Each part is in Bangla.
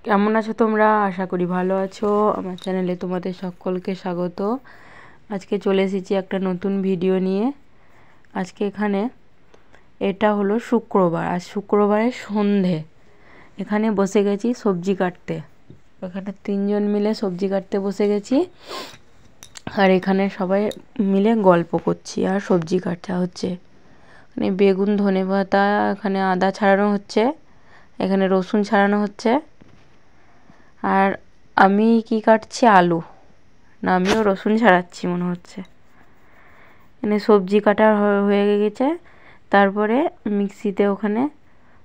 কেমন আছো তোমরা? আশা করি ভালো আছো। আমার চ্যানেলে তোমাদের সকলকে স্বাগত। আজকে চলে এসেছি একটা নতুন ভিডিও নিয়ে। আজকে এখানে এটা হলো শুক্রবার, আজ শুক্রবারের সন্ধে। এখানে বসে গেছি সবজি কাটতে। এখানে 3জন মিলে সবজি কাটতে বসে গেছি, আর এখানে সবাই মিলে গল্প করছি আর সবজি কাটা হচ্ছে। এখানে বেগুন, ধনেপাতা, এখানে আদা ছাড়ানো হচ্ছে, এখানে রসুন ছাড়ানো হচ্ছে। আর আমি কি কাটছি? আলু। না, আমিও রসুন ছাড়াচ্ছি মনে হচ্ছে। এখানে সবজি কাটা হয়ে গেছে, তারপরে মিক্সিতে ওখানে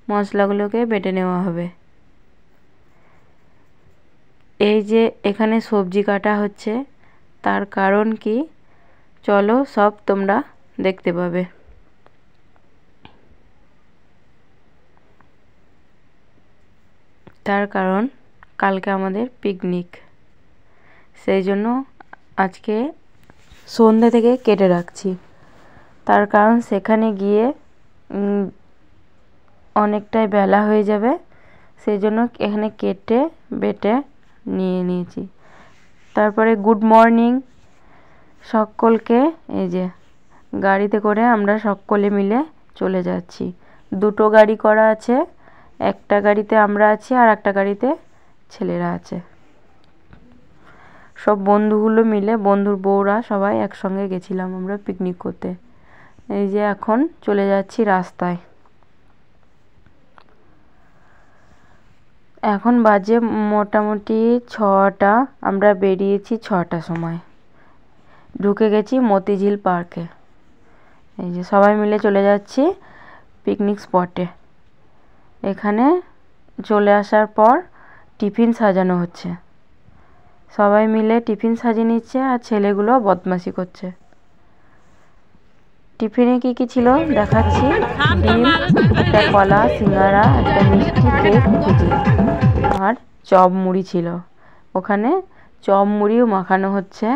মশলাগুলোকে বেটে নেওয়া হবে। এই যে এখানে সবজি কাটা হচ্ছে, তার কারণ কি চলো সব তোমরা দেখতে পাবে। তার কারণ কালকে আমাদের পিকনিক, সেই জন্য আজকে সন্ধ্যে থেকে কেটে রাখছি। তার কারণ সেখানে গিয়ে অনেকটাই বেলা হয়ে যাবে, সেই জন্য এখানে কেটে বেটে নিয়ে নিয়েছি। তারপরে গুড মর্নিং সকলকে। এই যে গাড়িতে করে আমরা সকলে মিলে চলে যাচ্ছি। 2টো গাড়ি করা আছে, একটা গাড়িতে আমরা আছি আর একটা গাড়িতে ছেলেরা আছে। সব বন্ধুগুলো মিলে, বন্ধুর বউরা সবাই একসঙ্গে গেছিলাম আমরা পিকনিক করতে। এই যে এখন চলে যাচ্ছি রাস্তায়। এখন বাজে মোটামুটি 6টা। আমরা বেরিয়েছি 6টার সময়, ঢুকে গেছি মতিঝিল পার্কে। এই যে সবাই মিলে চলে যাচ্ছি পিকনিক স্পটে। এখানে চলে আসার পর টিফিন সাজানো হচ্ছে। সবাই মিলে টিফিন সাজিয়ে নিচ্ছে আর ছেলেগুলো বদমাশি করছে। টিফিনে কি কি ছিল দেখাচ্ছি। ডিম, একটা কলা, সিঙ্গারা, একটা মিষ্টি, কেক, সুজি আর চপ মুড়ি ছিল। ওখানে চপ মুড়িও মাখানো হচ্ছে।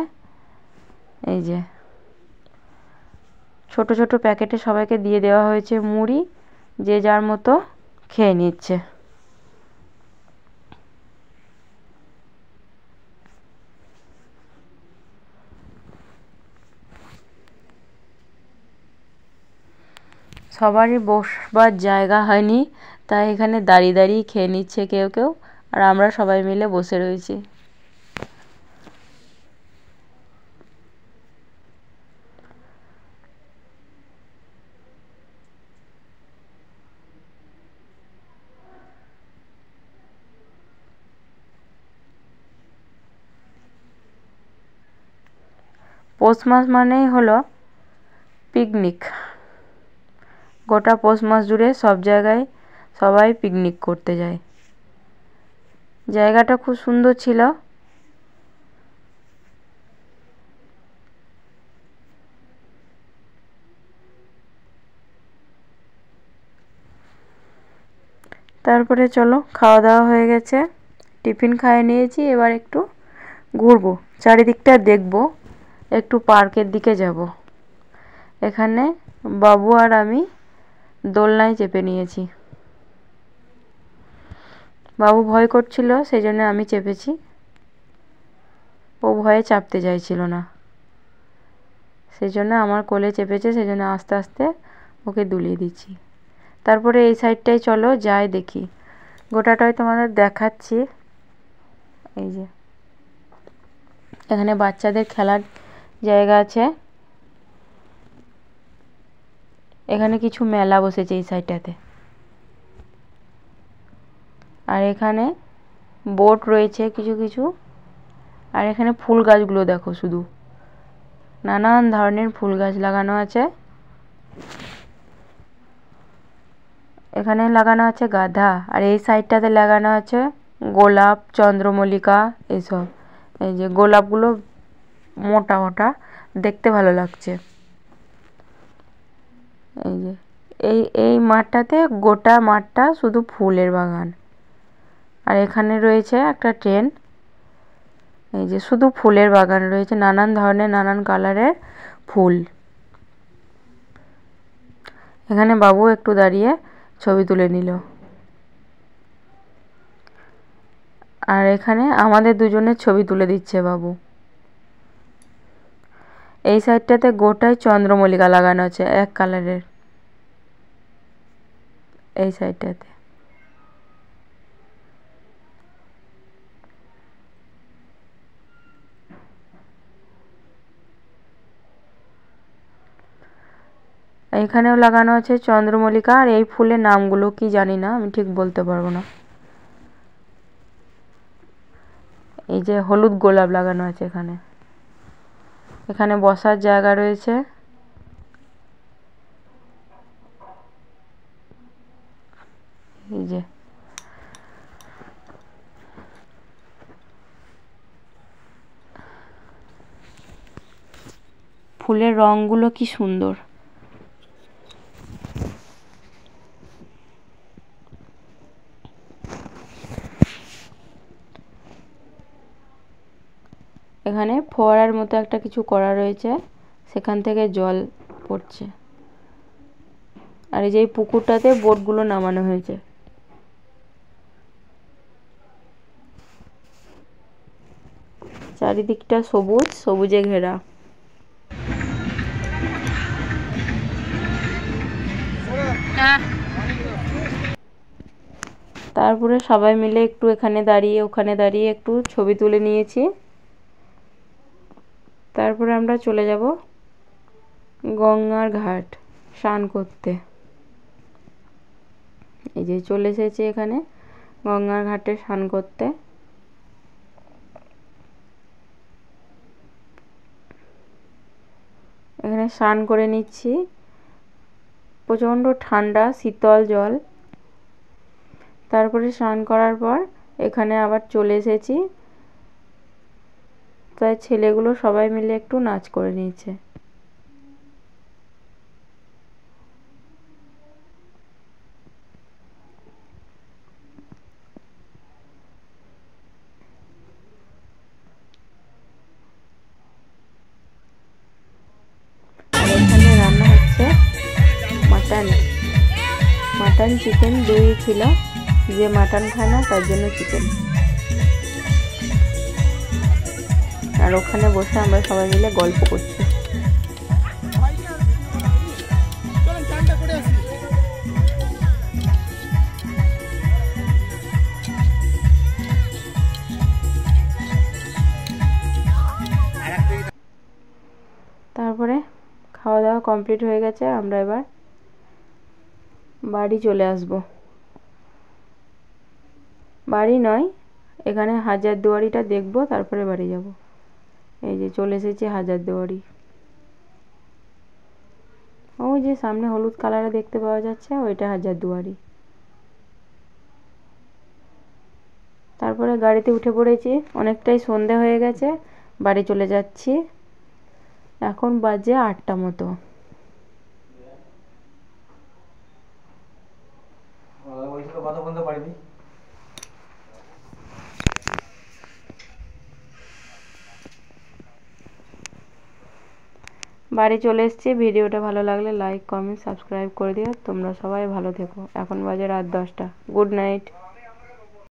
এই যে ছোট ছোট প্যাকেটে সবাইকে দিয়ে দেওয়া হয়েছে মুড়ি, যে যার মতো খেয়ে নিচ্ছে। সবারই বসবার জায়গা হয়নি, তাই এখানে দাঁড়িয়ে দাঁড়িয়ে খেয়ে নিচ্ছে কেউ কেউ, আর আমরা সবাই মিলে বসে রয়েছি। পৌষ মাস মানেই হলো পিকনিক। গোটা পৌষ মাস জুড়ে সব জায়গায় সবাই পিকনিক করতে যায়। জায়গাটা খুব সুন্দর ছিল। তারপরে চলো, খাওয়া দাওয়া হয়ে গেছে, টিফিন খাইয়ে নিয়েছি। এবার একটু ঘুরবো, চারিদিকটা দেখবো, একটু পার্কের দিকে যাব। এখানে বাবু আর আমি দোলনায় চেপে নিয়েছি। বাবু ভয় করছিল, সেই জন্য আমি চেপেছি। ও ভয়ে চাপতে চাইছিল না, সেই জন্য আমার কোলে চেপেছে, সেই জন্য আস্তে আস্তে ওকে দুলিয়ে দিচ্ছি। তারপরে এই সাইডটাই চলো যাই দেখি, গোটাটাই তোমাদের দেখাচ্ছি। এই যে এখানে বাচ্চাদের খেলার জায়গা আছে। এখানে কিছু মেলা বসেছে এই সাইডটাতে। আর এখানে বোট রয়েছে কিছু কিছু। আর এখানে ফুল গাছগুলো দেখো, শুধু নানান ধরনের ফুল গাছ লাগানো আছে। এখানে লাগানো আছে গাঁদা, আর এই সাইডটাতে লাগানো আছে গোলাপ, চন্দ্রমল্লিকা এসব। এই যে গোলাপগুলো মোটা মোটা, দেখতে ভালো লাগছে। এই যে এই এই মাঠটাতে, গোটা মাঠটা শুধু ফুলের বাগান। আর এখানে রয়েছে একটা ট্রেন। এই যে শুধু ফুলের বাগান রয়েছে, নানান ধরনের নানান কালারের ফুল। এখানে বাবু একটু দাঁড়িয়ে ছবি তুলে নিল। আর এখানে আমাদের দুজনের ছবি তুলে দিচ্ছে বাবু। এই সাইডটাতে গোটাই চন্দ্রমল্লিকা লাগানো আছে এক কালারের, এই সাইডটাতে। এইখানেও লাগানো আছে চন্দ্রমল্লিকা। আর এই ফুলের নামগুলো কি জানি না, আমি ঠিক বলতে পারবো না। এই যে হলুদ গোলাপ লাগানো আছে এখানে। এখানে বসার জায়গা রয়েছে। এই যে ফুলের রংগুলো কি সুন্দর। এখানে ফোয়ারার মতো একটা কিছু করা রয়েছে, সেখান থেকে জল পড়ছে। আর এই যে এই পুকুরটাতে বোটগুলো নামানো হয়েছে। চারিদিকটা সবুজ, সবুজে ঘেরা। তারপরে সবাই মিলে একটু এখানে দাঁড়িয়ে ওখানে দাঁড়িয়ে একটু ছবি তুলে নিয়েছি। তারপরে আমরা চলে যাব গঙ্গার ঘাট স্নান করতে। এই যে চলে এসেছি এখানে গঙ্গার ঘাটে স্নান করতে। এখানে স্নান করে নিচ্ছি, প্রচণ্ড ঠান্ডা শীতল জল। তারপরে স্নান করার পর এখানে আবার চলে এসেছি, তাই ছেলেগুলো সবাই মিলে একটু নাচ করে নিয়েছে। আর এখানে রান্না হচ্ছে মাটন চিকেন দুই ছিল, যে মাটন খায় না তার জন্য চিকেন। আর ওখানে বসে আমরা সবাই মিলে গল্প করছি। তারপরে খাওয়া দাওয়া কমপ্লিট হয়ে গেছে, আমরা এবার বাড়ি চলে আসব। বাড়ি নয়, এখানে হাজারদুয়ারিটা দেখব, তারপরে বাড়ি যাব। এই যে চলে এসেছি হাজারদুয়ারি। ওই যে সামনে হলুদ কালারে দেখতে পাওয়া যাচ্ছে, ওইটা হাজারদুয়ারি। তারপরে গাড়িতে উঠে পড়েছি, অনেকটাই সন্ধে হয়ে গেছে, বাড়ি চলে যাচ্ছি। এখন বাজে 8টা মতো। বাড়ি চলে এসেছি। ভিডিওটা ভালো লাগলে লাইক কমেন্ট সাবস্ক্রাইব করে দিও। তোমরা সবাই ভালো থেকো। এখন বাজে রাত 10টা। Good night.